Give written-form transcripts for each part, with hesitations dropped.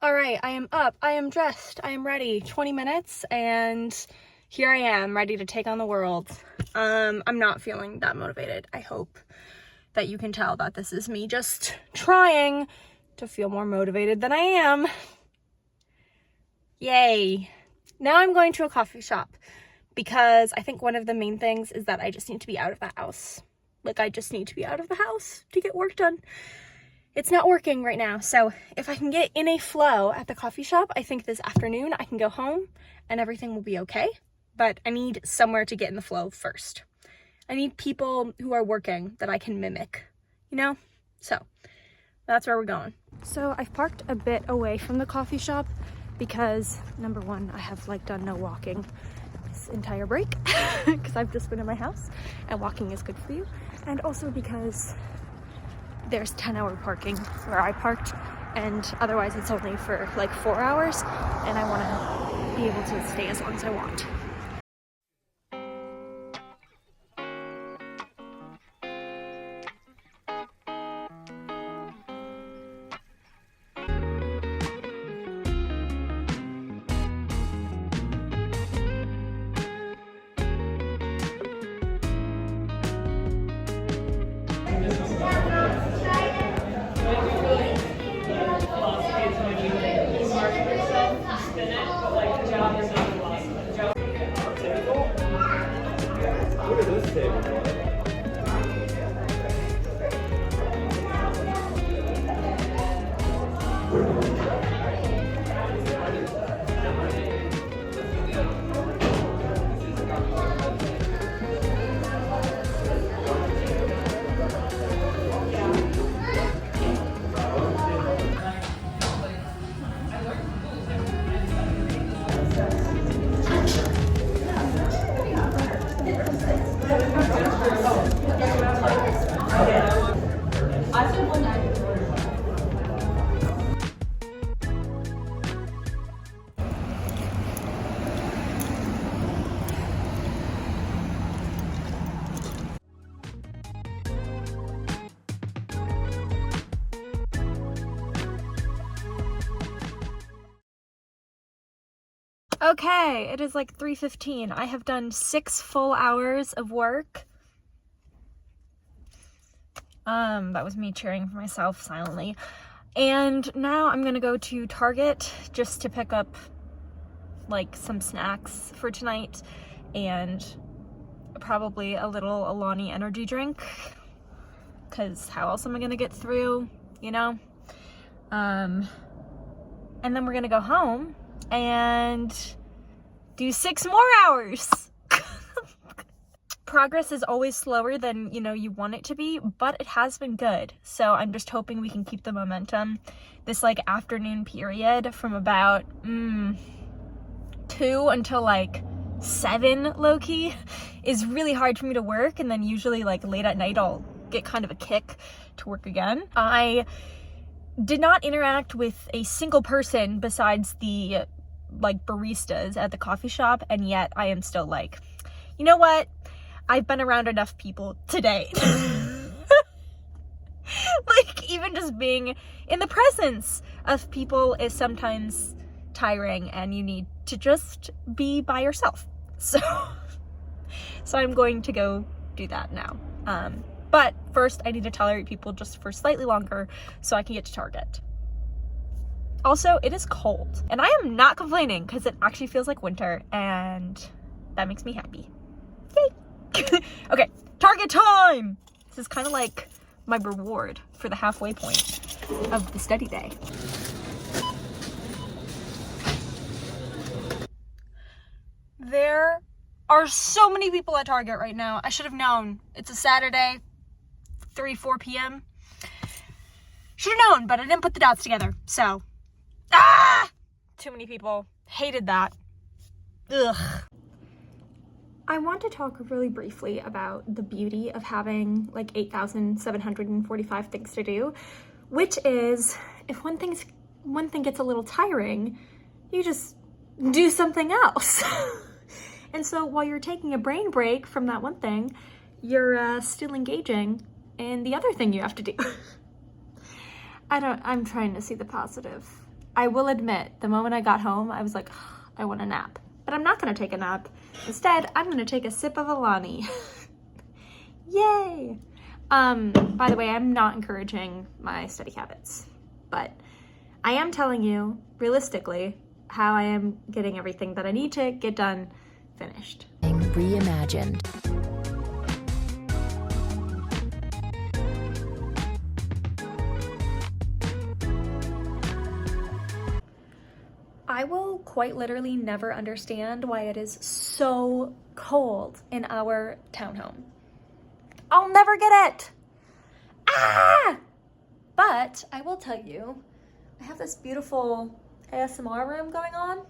All right, I am up, I am dressed, I am ready. 20 minutes and here I am ready to take on the world. I'm not feeling that motivated. I hope that you can tell that this is me just trying to feel more motivated than I am. Yay. Now I'm going to a coffee shop because I think one of the main things is that I just need to be out of the house. Like, I just need to be out of the house to get work done. It's not working right now, so if I can get in a flow at the coffee shop, I think this afternoon I can go home and everything will be okay. But I need somewhere to get in the flow first. I need people who are working that I can mimic, you know? So that's where we're going. So I've parked a bit away from the coffee shop because, number one, I have done no walking this entire break because I've just been in my house and walking is good for you. And also because there's 10-hour parking where I parked, and otherwise it's only for 4 hours, and I want to be able to stay as long as I want. Look at this table. Okay, it is 3:15. I have done 6 full hours of work. That was me cheering for myself silently. And now I'm gonna go to Target just to pick up some snacks for tonight and probably a little Alani energy drink, because how else am I gonna get through, you know? And then we're gonna go home and do 6 more hours. Progress is always slower than, you want it to be, but it has been good. So I'm just hoping we can keep the momentum. This afternoon period from about 2 until 7 low-key is really hard for me to work, and then usually late at night I'll get kind of a kick to work again. I did not interact with a single person besides the baristas at the coffee shop, and yet I am still you know what? I've been around enough people today. Even just being in the presence of people is sometimes tiring, and you need to just be by yourself. So I'm going to go do that now. But first I need to tolerate people just for slightly longer so I can get to Target. Also, it is cold, and I am not complaining because it actually feels like winter, and that makes me happy. Yay! Okay, Target time! This is kind of my reward for the halfway point of the study day. There are so many people at Target right now. I should have known. It's a Saturday, 4 p.m. Should have known, but I didn't put the dots together, so. Too many people. Hated that. Ugh. I want to talk really briefly about the beauty of having 8,745 things to do, which is if one thing gets a little tiring, you just do something else. And so while you're taking a brain break from that one thing, you're still engaging in the other thing you have to do. I'm trying to see the positive I will admit, the moment I got home, I was like, I want a nap. But I'm not gonna take a nap. Instead, I'm gonna take a sip of Alani. Yay! By the way, I'm not encouraging my study habits, but I am telling you, realistically, how I am getting everything that I need to get done finished. Reimagined. I will quite literally never understand why it is so cold in our townhome. I'll never get it. Ah! But I will tell you, I have this beautiful ASMR room going on.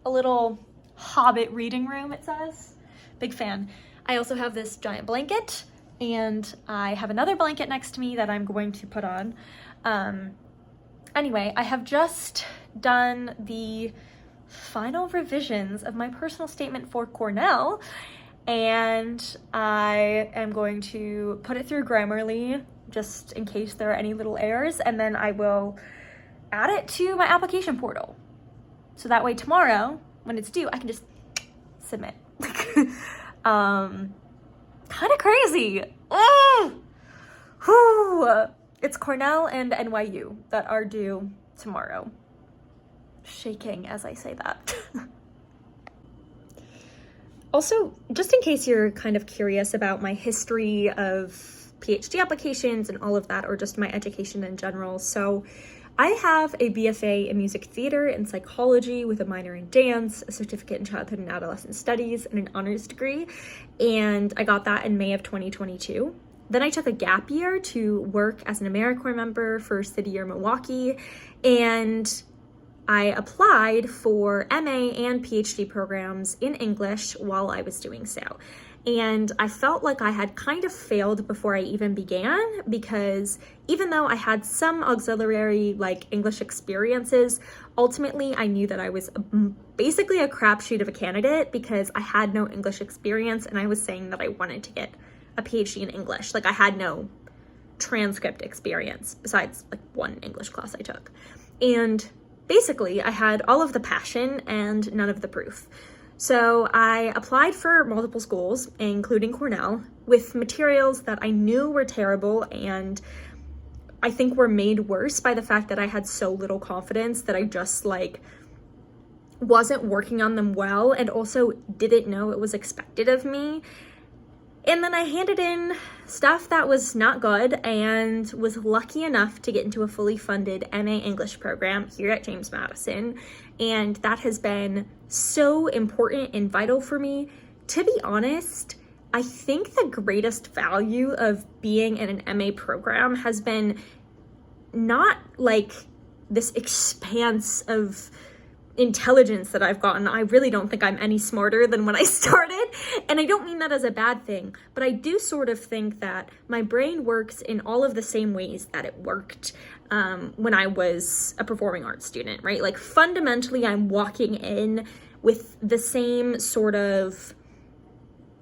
A little Hobbit reading room, it says. Big fan. I also have this giant blanket, and I have another blanket next to me that I'm going to put on. Anyway, I have just done the final revisions of my personal statement for Cornell, and I am going to put it through Grammarly just in case there are any little errors, and then I will add it to my application portal. So that way tomorrow, when it's due, I can just submit. Kind of crazy. Whew. It's Cornell and NYU that are due tomorrow. Shaking as I say that. Also, just in case you're kind of curious about my history of PhD applications and all of that, or just my education in general. So I have a BFA in music theater and psychology with a minor in dance, a certificate in childhood and adolescent studies, and an honors degree. And I got that in May of 2022. Then I took a gap year to work as an AmeriCorps member for City Year Milwaukee, and I applied for MA and PhD programs in English while I was doing so. And I felt like I had kind of failed before I even began, because even though I had some auxiliary English experiences, ultimately I knew that I was basically a crapshoot of a candidate because I had no English experience, and I was saying that I wanted to get a PhD in English. I had no transcript experience besides one English class I took. And basically I had all of the passion and none of the proof. So I applied for multiple schools, including Cornell, with materials that I knew were terrible and I think were made worse by the fact that I had so little confidence that I just wasn't working on them well, and also didn't know it was expected of me. And then I handed in stuff that was not good and was lucky enough to get into a fully funded MA English program here at James Madison. And that has been so important and vital for me. To be honest, I think the greatest value of being in an MA program has been not this expanse of intelligence that I've gotten. I really don't think I'm any smarter than when I started, and I don't mean that as a bad thing, but I do sort of think that my brain works in all of the same ways that it worked when I was a performing arts student, right? Fundamentally, I'm walking in with the same sort of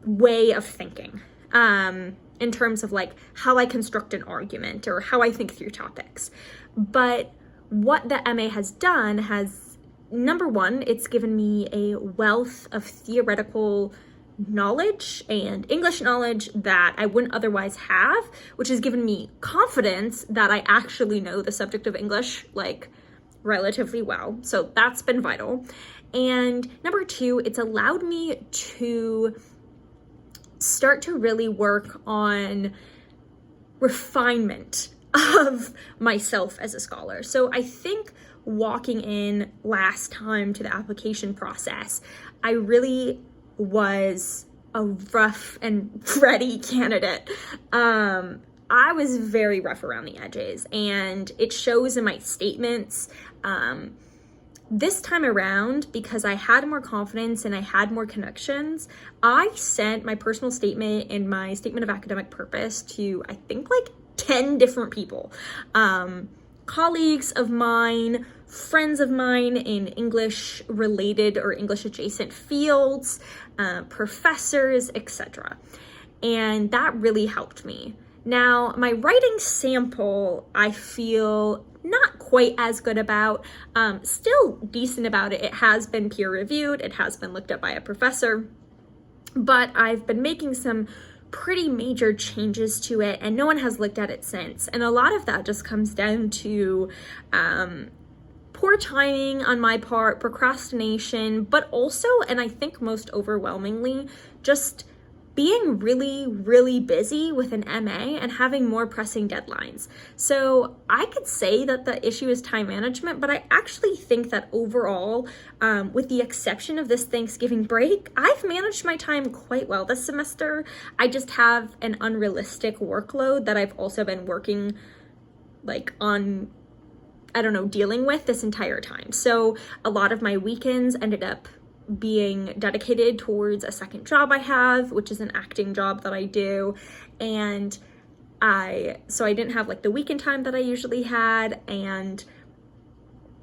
way of thinking in terms of how I construct an argument or how I think through topics. But what the MA has done has, number one, it's given me a wealth of theoretical knowledge and English knowledge that I wouldn't otherwise have, which has given me confidence that I actually know the subject of English relatively well. So that's been vital. And number two, it's allowed me to start to really work on refinement of myself as a scholar. So I think walking in last time to the application process, I really was a rough and ready candidate. I was very rough around the edges, and it shows in my statements. This time around, because I had more confidence and I had more connections, I sent my personal statement and my statement of academic purpose to, I think, 10 different people. Colleagues of mine, friends of mine in English related or English adjacent fields, professors, etc. And that really helped me. Now, my writing sample, I feel not quite as good about, still decent about it. It has been peer reviewed, it has been looked at by a professor, but I've been making some pretty major changes to it and no one has looked at it since. And a lot of that just comes down to poor timing on my part, procrastination, but also, and I think most overwhelmingly, just being really, really busy with an MA and having more pressing deadlines. So I could say that the issue is time management, but I actually think that overall, with the exception of this Thanksgiving break, I've managed my time quite well this semester. I just have an unrealistic workload that I've also been working like on, I don't know, dealing with this entire time. So a lot of my weekends ended up being dedicated towards a second job I have, which is an acting job that I do. And so I didn't have like the weekend time that I usually had. And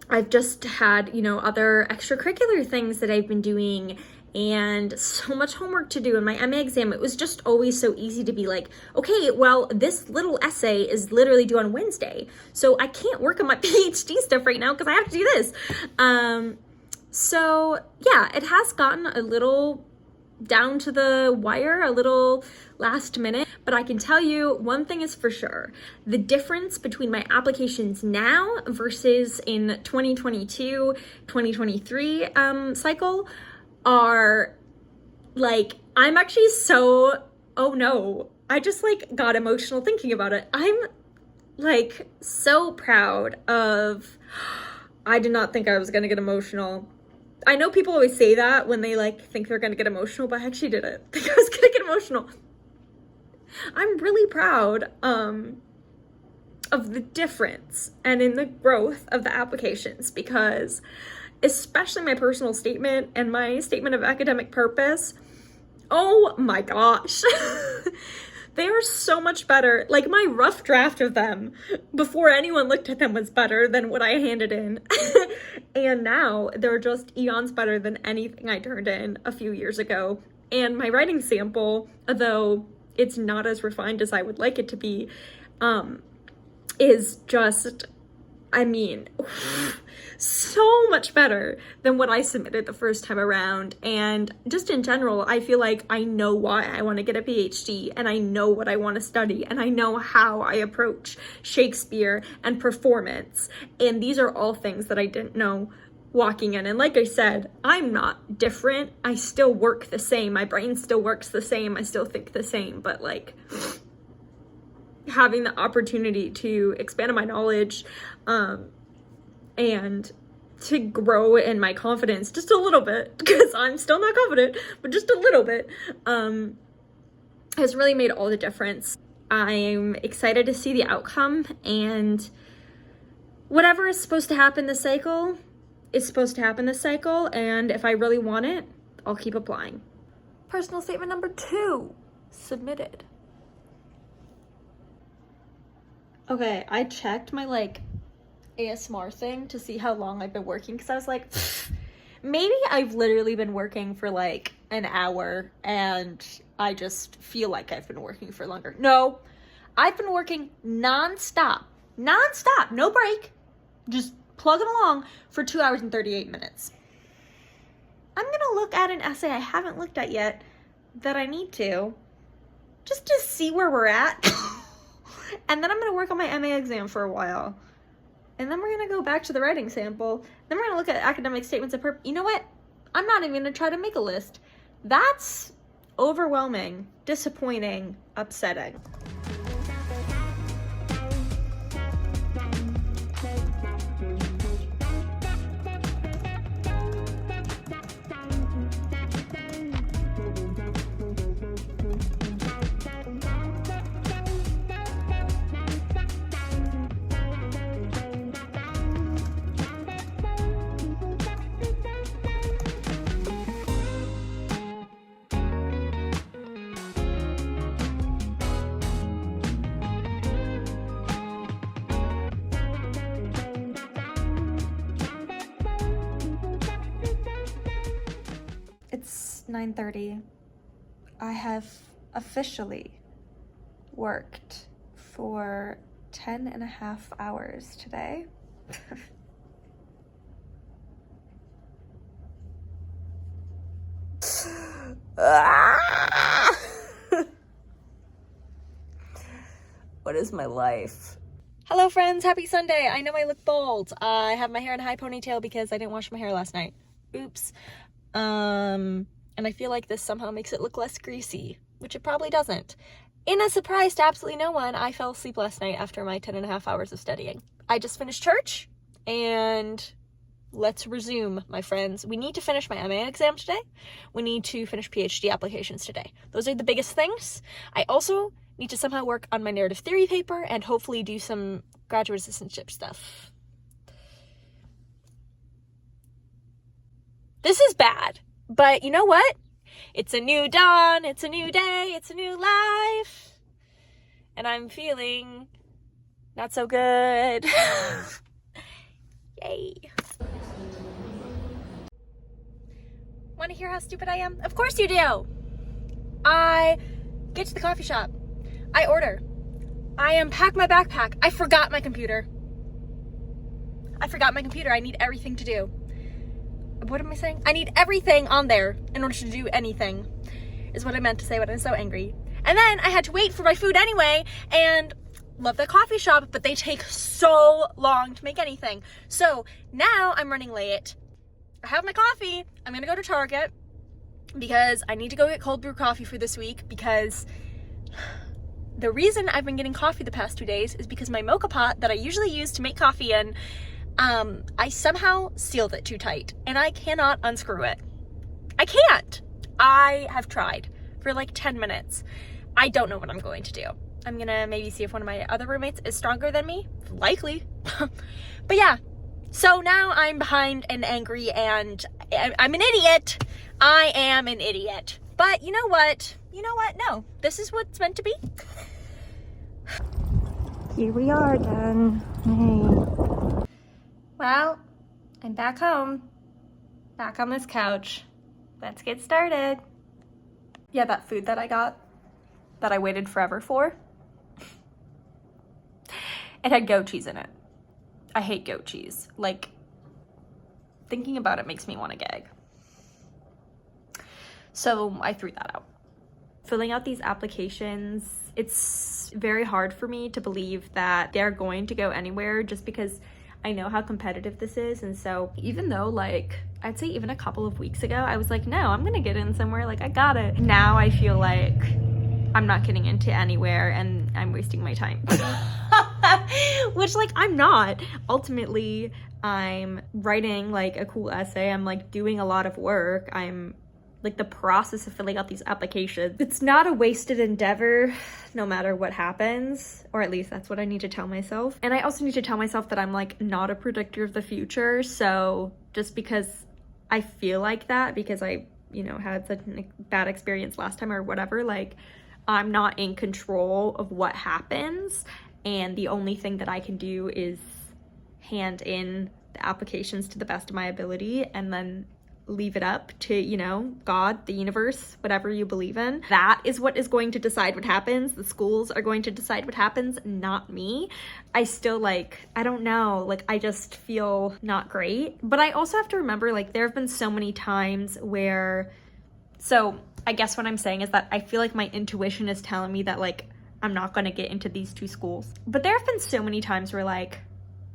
I've just had, you know, other extracurricular things that I've been doing and so much homework to do in my MA exam. It was just always so easy to be like, okay, well, this little essay is literally due on Wednesday, so I can't work on my PhD stuff right now because I have to do this. So yeah, it has gotten a little down to the wire, a little last minute, but I can tell you one thing is for sure. The difference between my applications now versus in 2022, 2023 cycle are like, I'm actually so, oh no, I just like got emotional thinking about it. I'm like so proud of, I did not think I was gonna get emotional. I know people always say that when they like think they're gonna get emotional, but I actually didn't think I was gonna get emotional. I'm really proud of the difference and in the growth of the applications, because especially my personal statement and my statement of academic purpose, oh my gosh, they are so much better. Like my rough draft of them before anyone looked at them was better than what I handed in. And now they're just eons better than anything I turned in a few years ago. And my writing sample, though it's not as refined as I would like it to be, is just, I mean, so much better than what I submitted the first time around. And just in general, I feel like I know why I want to get a PhD, and I know what I want to study, and I know how I approach Shakespeare and performance. And these are all things that I didn't know walking in. And like I said, I'm not different. I still work the same. My brain still works the same. I still think the same, but like having the opportunity to expand on my knowledge, and to grow in my confidence just a little bit, because I'm still not confident, but just a little bit, has really made all the difference. I'm excited to see the outcome, and whatever is supposed to happen this cycle is supposed to happen this cycle, and if I really want it, I'll keep applying. Personal statement number 2, submitted. Okay, I checked my like ASMR thing to see how long I've been working, because I was like, maybe I've literally been working for like an hour and I just feel like I've been working for longer. No, I've been working non-stop, no break, just plugging along for 2 hours and 38 minutes. I'm gonna look at an essay I haven't looked at yet that I need to, just to see where we're at. And then I'm gonna work on my MA exam for a while. And then we're gonna go back to the writing sample. Then we're gonna look at academic statements of purpose. You know what? I'm not even gonna try to make a list. That's overwhelming, disappointing, upsetting. It's 9:30. I have officially worked for 10 and a half hours today. What is my life? Hello friends, happy Sunday. I know I look bald. I have my hair in a high ponytail because I didn't wash my hair last night. Oops. And I feel like this somehow makes it look less greasy, which it probably doesn't. In a surprise to absolutely no one, I fell asleep last night after my 10.5 hours of studying. I just finished church, and let's resume, my friends. We need to finish my MA exam today. We need to finish PhD applications today. Those are the biggest things. I also need to somehow work on my narrative theory paper and hopefully do some graduate assistantship stuff. This is bad, but you know what? It's a new dawn, it's a new day, it's a new life, and I'm feeling not so good. Yay. Want to hear how stupid I am? Of course you do! I get to the coffee shop. I order. I unpack my backpack. I forgot my computer. I need everything to do. What am I saying? I need everything on there in order to do anything, is what I meant to say when I was so angry. And then I had to wait for my food anyway, and love the coffee shop, but they take so long to make anything. So now I'm running late. I have my coffee. I'm gonna go to Target because I need to go get cold brew coffee for this week, because the reason I've been getting coffee the past 2 days is because my mocha pot that I usually use to make coffee in, I somehow sealed it too tight and I cannot unscrew it. I can't. I have tried for like 10 minutes. I don't know what I'm going to do. I'm gonna maybe see if one of my other roommates is stronger than me. Likely. But yeah. So now I'm behind and angry and I'm an idiot. I am an idiot. But you know what? No. This is what's meant to be. Here we are again. Hey. Well, I'm back home. Back on this couch. Let's get started. Yeah, that food that I got, that I waited forever for, it had goat cheese in it. I hate goat cheese. Like, thinking about it makes me want to gag. So I threw that out. Filling out these applications, it's very hard for me to believe that they're going to go anywhere just because I know how competitive this is. And so even though, like, I'd say even a couple of weeks ago, I was like, no, I'm gonna get in somewhere, like, I got it. Now I feel like I'm not getting into anywhere and I'm wasting my time. Which, like, I'm not. Ultimately, I'm writing, like, a cool essay. I'm, like, doing a lot of work. I'm, like, the process of filling out these applications, it's not a wasted endeavor no matter what happens, or at least that's what I need to tell myself. And I also need to tell myself that I'm, like, not a predictor of the future. So just because I feel like that, because I, you know, had such a bad experience last time or whatever, like, I'm not in control of what happens. And the only thing that I can do is hand in the applications to the best of my ability and then leave it up to, you know, God, the universe, whatever you believe in. That is what is going to decide what happens. The schools are going to decide what happens, not me. I still, like, I don't know, like, I just feel not great. But I also have to remember, like, there have been so many times where, so I guess what I'm saying is that I feel like my intuition is telling me that, like, I'm not going to get into these two schools. But there have been so many times where, like,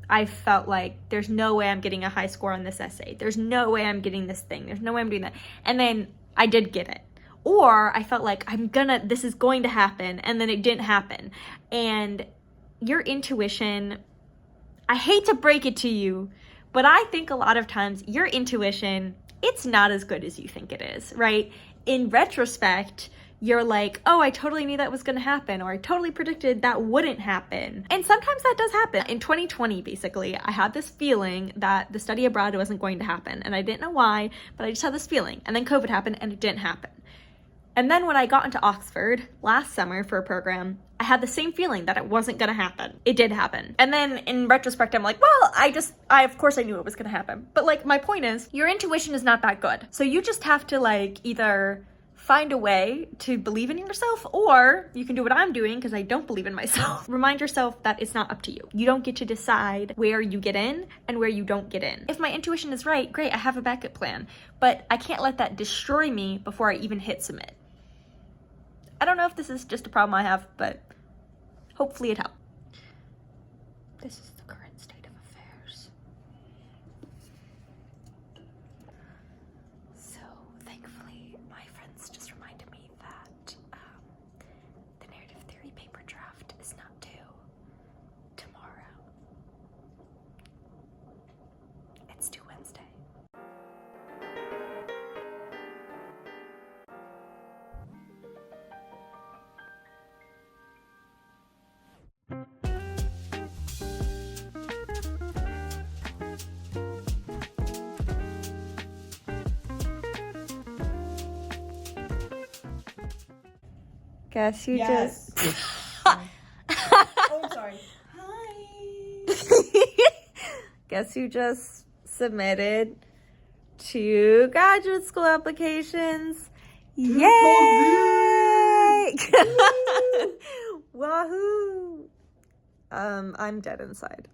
I felt like there's no way I'm getting a high score on this essay. There's no way I'm getting this thing. There's no way I'm doing that. And then I did get it. Or I felt like this is going to happen, and then it didn't happen. And your intuition, I hate to break it to you, but I think a lot of times your intuition, it's not as good as you think it is, right? In retrospect, you're like, oh, I totally knew that was gonna happen, or I totally predicted that wouldn't happen. And sometimes that does happen. In 2020, basically, I had this feeling that the study abroad wasn't going to happen, and I didn't know why, but I just had this feeling. And then COVID happened, and it didn't happen. And then when I got into Oxford last summer for a program, I had the same feeling that it wasn't gonna happen. It did happen. And then in retrospect, I'm like, well, of course I knew it was gonna happen. But, like, my point is, your intuition is not that good. So you just have to, like, either find a way to believe in yourself, or you can do what I'm doing because I don't believe in myself. Remind yourself that it's not up to you. You don't get to decide where you get in and where you don't get in. If my intuition is right, great, I have a backup plan, but I can't let that destroy me before I even hit submit. I don't know if this is just a problem I have, but hopefully it helped. This is the current state of affairs. So thankfully, my friends just reminded me that the narrative theory paper draft is not due tomorrow. It's due Wednesday. Guess you Yes. just... Oh, I'm sorry. Hi. Guess you just submitted 2 graduate school applications. Yay! Wahoo! I'm dead inside.